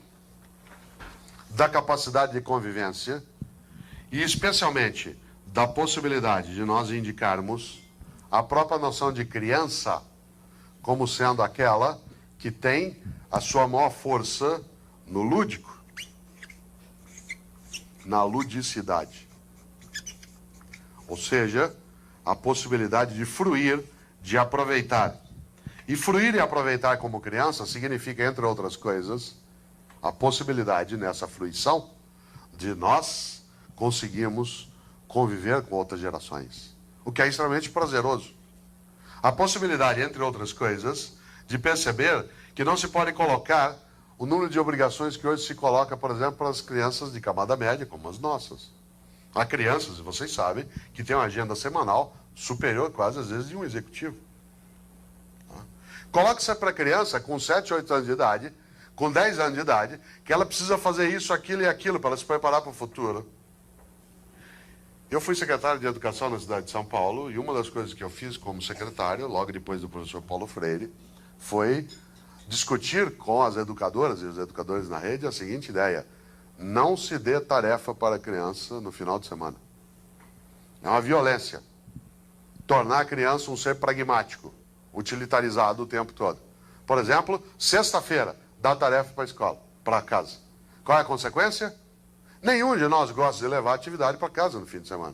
da capacidade de convivência e especialmente da possibilidade de nós indicarmos a própria noção de criança como sendo aquela que tem a sua maior força no lúdico, na ludicidade. Ou seja, a possibilidade de fruir, de aproveitar. E fruir e aproveitar como criança significa, entre outras coisas, a possibilidade nessa fruição de nós conseguirmos conviver com outras gerações. O que é extremamente prazeroso. A possibilidade, entre outras coisas, de perceber que não se pode colocar o número de obrigações que hoje se coloca, por exemplo, para as crianças de camada média, como as nossas. Há crianças, e vocês sabem, que têm uma agenda semanal superior, quase às vezes, de um executivo. Coloque-se para a criança com 7, 8 anos de idade, com 10 anos de idade, que ela precisa fazer isso, aquilo e aquilo para ela se preparar para o futuro. Eu fui secretário de Educação na cidade de São Paulo e uma das coisas que eu fiz como secretário, logo depois do professor Paulo Freire, foi discutir com as educadoras e os educadores na rede a seguinte ideia: não se dê tarefa para a criança no final de semana. É uma violência. Tornar a criança um ser pragmático, utilitarizado o tempo todo. Por exemplo, sexta-feira, dá tarefa para a escola, para casa. Qual é a consequência? Nenhum de nós gosta de levar atividade para casa no fim de semana.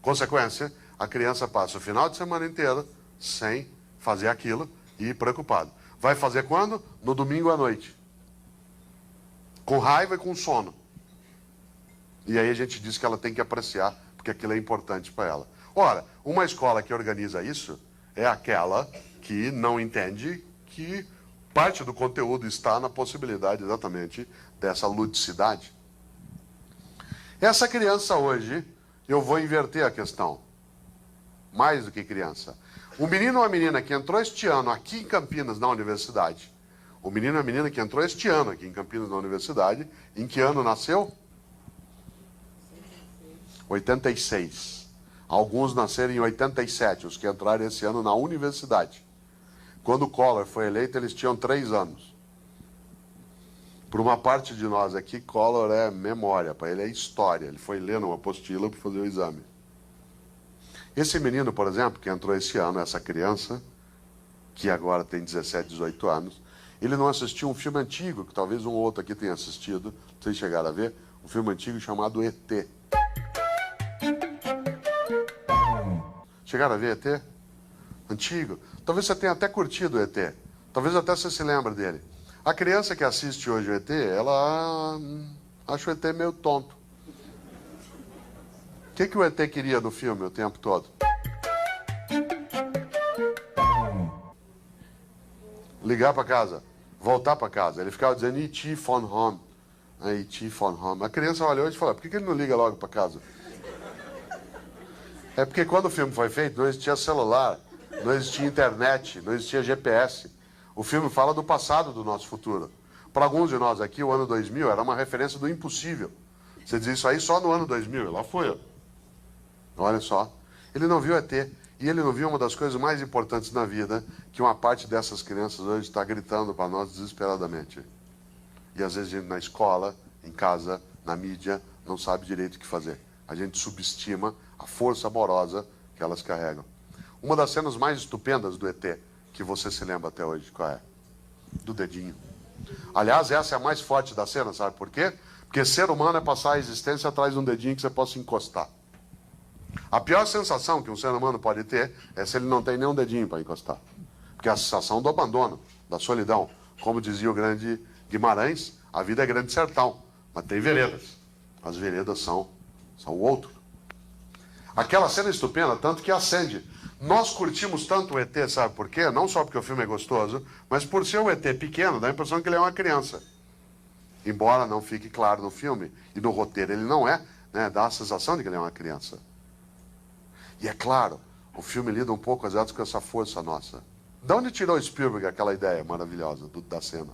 Consequência, a criança passa o final de semana inteiro sem fazer aquilo e preocupado. Vai fazer quando? No domingo à noite. Com raiva e com sono. E aí a gente diz que ela tem que apreciar, porque aquilo é importante para ela. Ora, uma escola que organiza isso é aquela que não entende que parte do conteúdo está na possibilidade exatamente dessa ludicidade. Essa criança hoje, eu vou inverter a questão. Mais do que criança. O menino ou a menina que entrou este ano aqui em Campinas na universidade, o menino ou a menina que entrou este ano aqui em Campinas na universidade, em que ano nasceu? 86. Alguns nasceram em 87, os que entraram esse ano na universidade. Quando o Collor foi eleito, eles tinham 3 anos. Para uma parte de nós aqui, Collor é memória, para ele é história. Ele foi lendo uma apostila para fazer o exame. Esse menino, por exemplo, que entrou esse ano, essa criança, que agora tem 17, 18 anos, ele não assistiu um filme antigo, que talvez um ou outro aqui tenha assistido, vocês chegaram a ver, um filme antigo chamado ET. Chegaram a ver ET? Antigo. Talvez você tenha até curtido o ET. Talvez até você se lembre dele. A criança que assiste hoje o ET, ela acha o ET meio tonto. O que o ET queria no filme o tempo todo? Ligar para casa, voltar para casa. Ele ficava dizendo E.T. phone home. E.T. phone home. A criança olhou e falou: por que ele não liga logo para casa? É porque quando o filme foi feito, não existia celular, não existia internet, não existia GPS. O filme fala do passado do nosso futuro. Para alguns de nós aqui, o ano 2000 era uma referência do impossível. Você diz isso aí só no ano 2000, lá foi eu. Olha só. Ele não viu ET. E ele não viu uma das coisas mais importantes na vida, que uma parte dessas crianças hoje está gritando para nós desesperadamente. E às vezes a gente na escola, em casa, na mídia, não sabe direito o que fazer. A gente subestima a força amorosa que elas carregam. Uma das cenas mais estupendas do ET, que você se lembra até hoje, qual é? Do dedinho. Aliás, essa é a mais forte da cena, sabe por quê? Porque ser humano é passar a existência atrás de um dedinho que você possa encostar. A pior sensação que um ser humano pode ter é se ele não tem nenhum dedinho para encostar. Porque é a sensação do abandono, da solidão. Como dizia o grande Guimarães, a vida é grande sertão, mas tem veredas. As veredas são o outro. Aquela cena estupenda, tanto que acende. Nós curtimos tanto o ET, sabe por quê? Não só porque o filme é gostoso, mas por ser um ET pequeno, dá a impressão que ele é uma criança. Embora não fique claro no filme, e no roteiro ele não é, né, dá a sensação de que ele é uma criança. E é claro, o filme lida um pouco, às vezes, com essa força nossa. De onde tirou Spielberg aquela ideia maravilhosa da cena?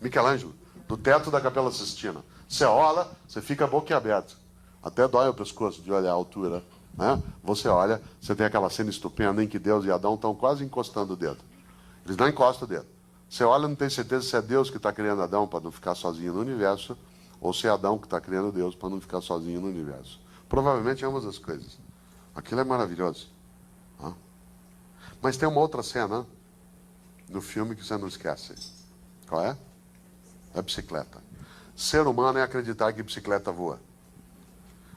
Michelangelo, do teto da Capela Sistina. Você olha, você fica boquiaberto. Até dói o pescoço de olhar a altura. Né? Você olha, você tem aquela cena estupenda em que Deus e Adão estão quase encostando o dedo. Eles não encostam o dedo. Você olha e não tem certeza se é Deus que está criando Adão para não ficar sozinho no universo, ou se é Adão que está criando Deus para não ficar sozinho no universo. Provavelmente ambas as coisas. Aquilo é maravilhoso. Né? Mas tem uma outra cena no filme que você não esquece. Qual é? É a bicicleta. Ser humano é acreditar que bicicleta voa.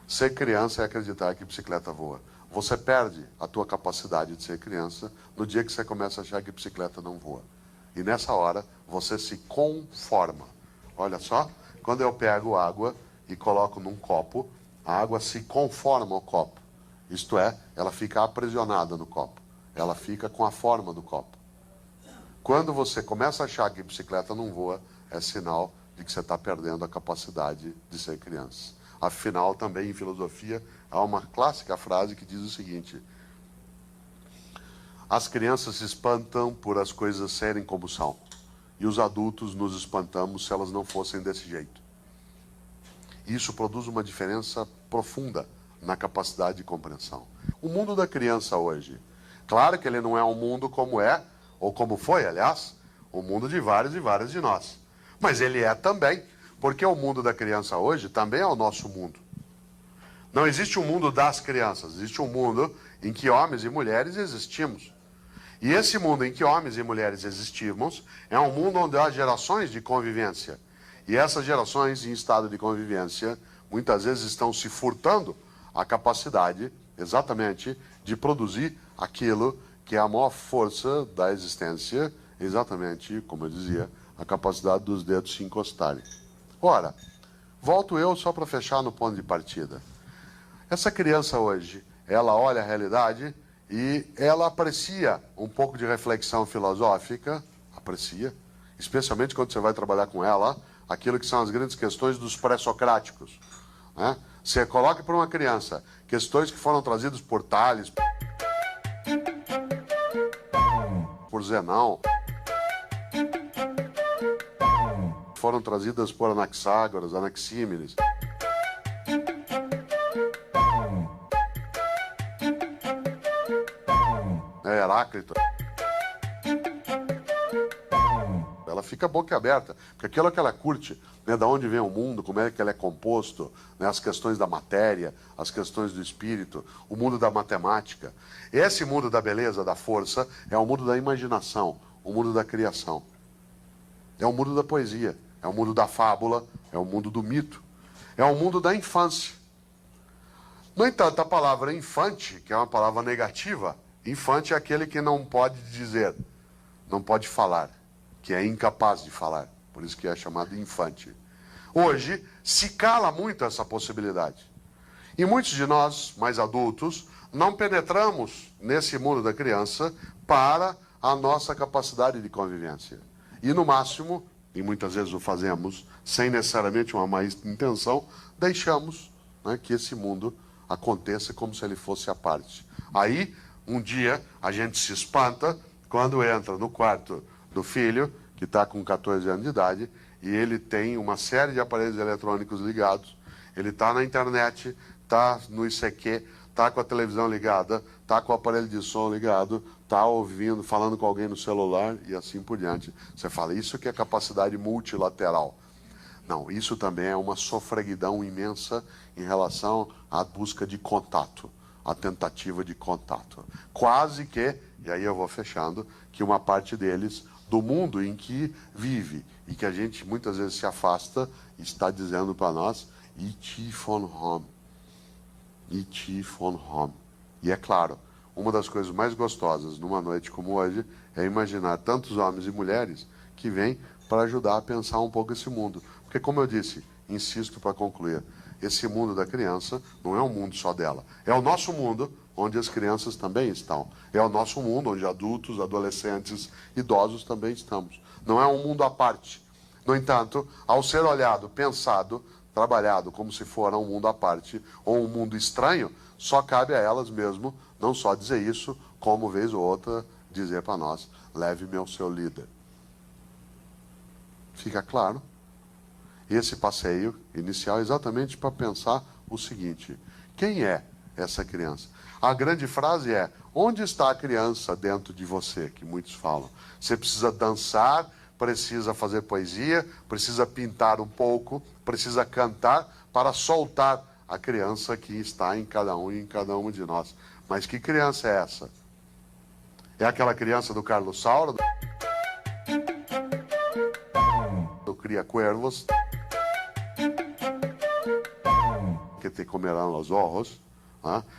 Ser criança é acreditar que bicicleta voa. Você perde a tua capacidade de ser criança no dia que você começa a achar que bicicleta não voa. E nessa hora, você se conforma. Olha só, quando eu pego água e coloco num copo, a água se conforma ao copo. Isto é, ela fica aprisionada no copo. Ela fica com a forma do copo. Quando você começa a achar que bicicleta não voa, é sinal de que você está perdendo a capacidade de ser criança. Afinal, também em filosofia, há uma clássica frase que diz o seguinte: as crianças se espantam por as coisas serem como são, e os adultos nos espantamos se elas não fossem desse jeito. Isso produz uma diferença profunda na capacidade de compreensão. O mundo da criança hoje, claro que ele não é um mundo como é, ou como foi, aliás, o mundo de vários e várias de nós. Mas ele é também, porque o mundo da criança hoje também é o nosso mundo. Não existe um mundo das crianças, existe um mundo em que homens e mulheres existimos. E esse mundo em que homens e mulheres existimos é um mundo onde há gerações de convivência. E essas gerações em estado de convivência, muitas vezes estão se furtando a capacidade, exatamente, de produzir aquilo que é a maior força da existência, exatamente, como eu dizia, a capacidade dos dedos se encostarem. Ora, volto eu só para fechar no ponto de partida. Essa criança hoje, ela olha a realidade e ela aprecia um pouco de reflexão filosófica, aprecia, especialmente quando você vai trabalhar com ela, aquilo que são as grandes questões dos pré-socráticos, né? Você coloca para uma criança questões que foram trazidas por Tales, por Zenão, foram trazidas por Anaxágoras, Anaxímenes, Heráclito. Ela fica boquiaberta, porque aquilo que ela curte, né, da onde vem o mundo, como é que ele é composto, né, as questões da matéria, as questões do espírito, o mundo da matemática. Esse mundo da beleza, da força, é o mundo da imaginação, o mundo da criação. É o mundo da poesia, é o mundo da fábula, é o mundo do mito, é o mundo da infância. No entanto, a palavra infante, que é uma palavra negativa, infante é aquele que não pode dizer, não pode falar, que é incapaz de falar, por isso que é chamado infante. Hoje, se cala muito essa possibilidade. E muitos de nós, mais adultos, não penetramos nesse mundo da criança para a nossa capacidade de convivência. E no máximo, e muitas vezes o fazemos sem necessariamente uma má intenção, deixamos, né, que esse mundo aconteça como se ele fosse à parte. Aí, um dia, a gente se espanta quando entra no quarto do filho, que está com 14 anos de idade, e ele tem uma série de aparelhos eletrônicos ligados, ele está na internet, está no ICQ, está com a televisão ligada, está com o aparelho de som ligado, está ouvindo, falando com alguém no celular e assim por diante. Você fala, isso que é capacidade multilateral. Não, isso também é uma sofreguidão imensa em relação à busca de contato, a tentativa de contato. Quase que, e aí eu vou fechando, que uma parte deles, do mundo em que vive, e que a gente muitas vezes se afasta, está dizendo para nós, "Ich von home. Ich von home." E é claro, uma das coisas mais gostosas numa noite como hoje é imaginar tantos homens e mulheres que vêm para ajudar a pensar um pouco esse mundo. Porque, como eu disse, insisto para concluir, esse mundo da criança não é um mundo só dela. É o nosso mundo, onde as crianças também estão. É o nosso mundo, onde adultos, adolescentes, idosos também estamos. Não é um mundo à parte. No entanto, ao ser olhado, pensado, trabalhado como se for um mundo à parte ou um mundo estranho, só cabe a elas mesmo não só dizer isso, como vez ou outra dizer para nós, leve-me ao seu líder. Fica claro? Esse passeio inicial é exatamente para pensar o seguinte, quem é essa criança? A grande frase é, onde está a criança dentro de você, que muitos falam? Você precisa dançar, precisa fazer poesia, precisa pintar um pouco, precisa cantar para soltar a criança que está em cada um e em cada uma de nós. Mas que criança é essa? É aquela criança do Carlos Saura, do Cria Cuervos, que te comerão os ovos.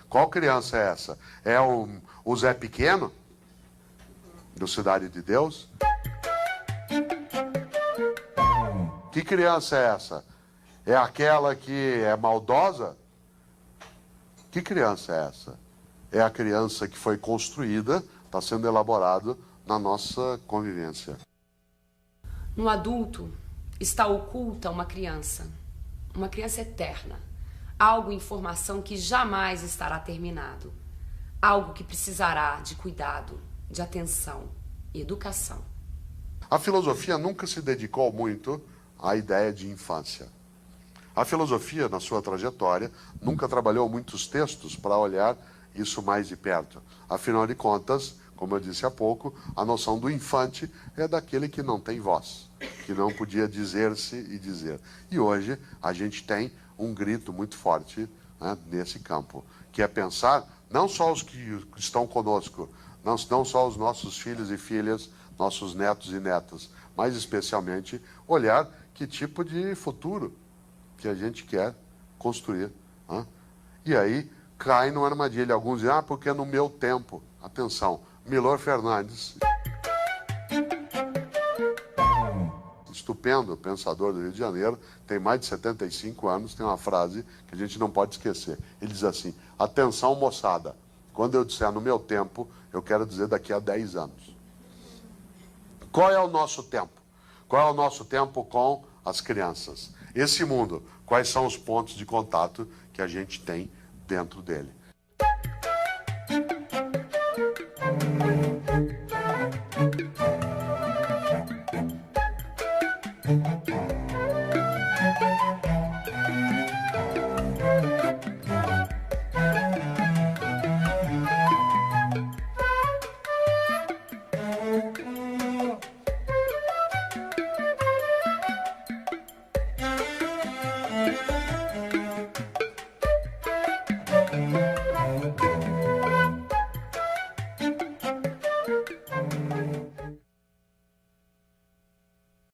Qual criança é essa? É o Zé Pequeno, do Cidade de Deus? Que criança é essa? É aquela que é maldosa? Que criança é essa? É a criança que foi construída, está sendo elaborada na nossa convivência. No adulto está oculta uma criança eterna. Algo em formação que jamais estará terminado. Algo que precisará de cuidado, de atenção e educação. A filosofia nunca se dedicou muito à ideia de infância. A filosofia, na sua trajetória, nunca trabalhou muitos textos para olhar isso mais de perto. Afinal de contas, como eu disse há pouco, a noção do infante é daquele que não tem voz, que não podia dizer-se e dizer. E hoje a gente tem um grito muito forte, né, nesse campo, que é pensar não só os que estão conosco, não só os nossos filhos e filhas, nossos netos e netas, mas especialmente olhar que tipo de futuro que a gente quer construir. Né? E aí cai numa armadilha. Alguns dizem, porque é no meu tempo. Atenção, Milor Fernandes, estupendo pensador do Rio de Janeiro, tem mais de 75 anos, tem uma frase que a gente não pode esquecer. Ele diz assim, atenção moçada, quando eu disser no meu tempo, eu quero dizer daqui a 10 anos. Qual é o nosso tempo? Qual é o nosso tempo com as crianças? Esse mundo, quais são os pontos de contato que a gente tem dentro dele?